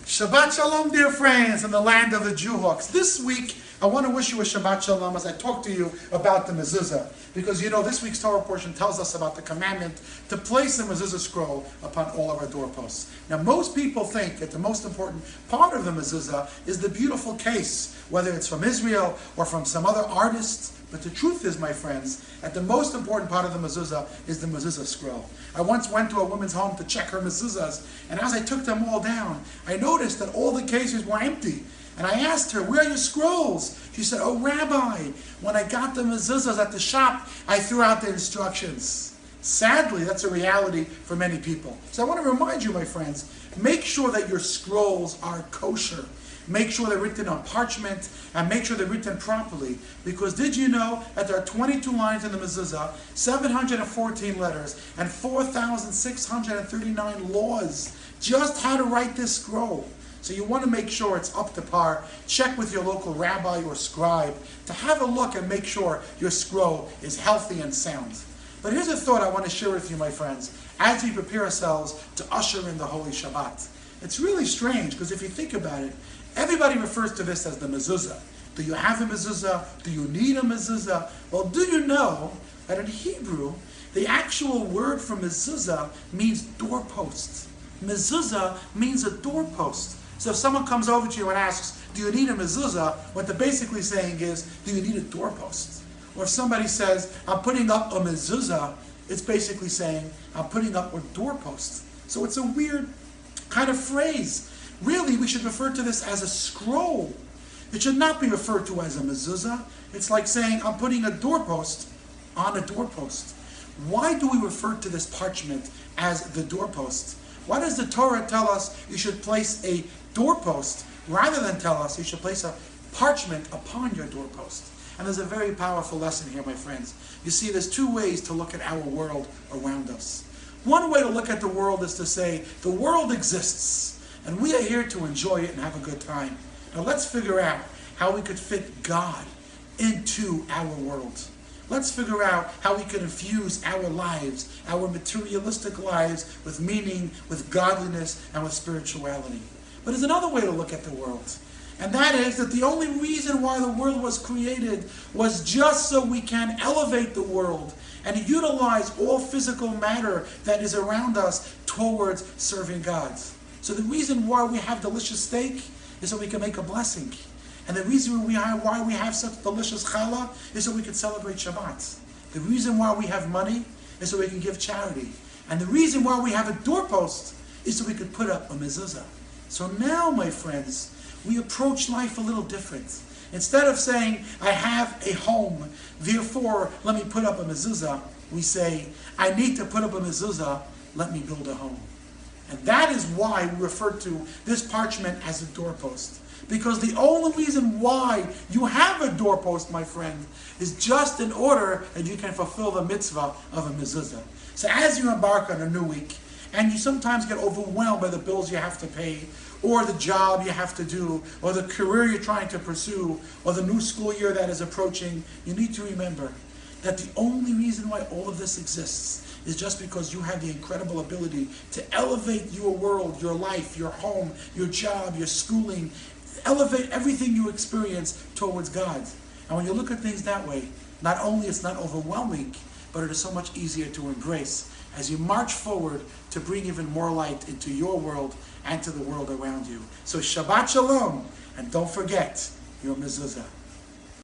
Shabbat Shalom, dear friends, in the land of the Jewhawks. This week, I want to wish you a Shabbat Shalom as I talk to you about the mezuzah. Because you know, this week's Torah portion tells us about the commandment to place the mezuzah scroll upon all of our doorposts. Now, most people think that the most important part of the mezuzah is the beautiful case, whether it's from Israel or from some other artist. But the truth is, my friends, that the most important part of the mezuzah is the mezuzah scroll. I once went to a woman's home to check her mezuzahs, and as I took them all down, I noticed that all the cases were empty. And I asked her, "Where are your scrolls?" She said, "Oh, Rabbi, when I got the mezuzahs at the shop, I threw out the instructions." Sadly, that's a reality for many people. So I want to remind you, my friends, make sure that your scrolls are kosher. Make sure they're written on parchment, and make sure they're written properly. Because did you know that there are 22 lines in the mezuzah, 714 letters, and 4,639 laws just how to write this scroll? So you want to make sure it's up to par. Check with your local rabbi or scribe to have a look and make sure your scroll is healthy and sound. But here's a thought I want to share with you, my friends, as we prepare ourselves to usher in the Holy Shabbat. It's really strange, because if you think about it, everybody refers to this as the mezuzah. Do you have a mezuzah? Do you need a mezuzah? Well, do you know that in Hebrew, the actual word for mezuzah means doorpost. Mezuzah means a doorpost. So if someone comes over to you and asks, "Do you need a mezuzah?" what they're basically saying is, "Do you need a doorpost?" Or if somebody says, "I'm putting up a mezuzah," it's basically saying, "I'm putting up a doorpost." So it's a weird kind of phrase. Really, we should refer to this as a scroll. It should not be referred to as a mezuzah. It's like saying, "I'm putting a doorpost on a doorpost." Why do we refer to this parchment as the doorpost? Why does the Torah tell us you should place a doorpost rather than tell us you should place a parchment upon your doorpost? And there's a very powerful lesson here, my friends. You see, there's two ways to look at our world around us. One way to look at the world is to say, the world exists, and we are here to enjoy it and have a good time. Now let's figure out how we could fit God into our world. Let's figure out how we could infuse our lives, our materialistic lives, with meaning, with godliness, and with spirituality. But there's another way to look at the world. And that is that the only reason why the world was created was just so we can elevate the world and utilize all physical matter that is around us towards serving God. So the reason why we have delicious steak is so we can make a blessing. And the reason why we have such delicious challah is so we can celebrate Shabbat. The reason why we have money is so we can give charity. And the reason why we have a doorpost is so we can put up a mezuzah. So now, my friends, we approach life a little different. Instead of saying, "I have a home, therefore let me put up a mezuzah," we say, "I need to put up a mezuzah, let me build a home." And that is why we refer to this parchment as a doorpost. Because the only reason why you have a doorpost, my friend, is just in order that you can fulfill the mitzvah of a mezuzah. So as you embark on a new week, and you sometimes get overwhelmed by the bills you have to pay, or the job you have to do, or the career you're trying to pursue, or the new school year that is approaching, you need to remember that the only reason why all of this exists is just because you have the incredible ability to elevate your world, your life, your home, your job, your schooling, elevate everything you experience towards God. And when you look at things that way, not only it's not overwhelming, but it is so much easier to embrace as you march forward to bring even more light into your world and to the world around you. So Shabbat Shalom, and don't forget your mezuzah.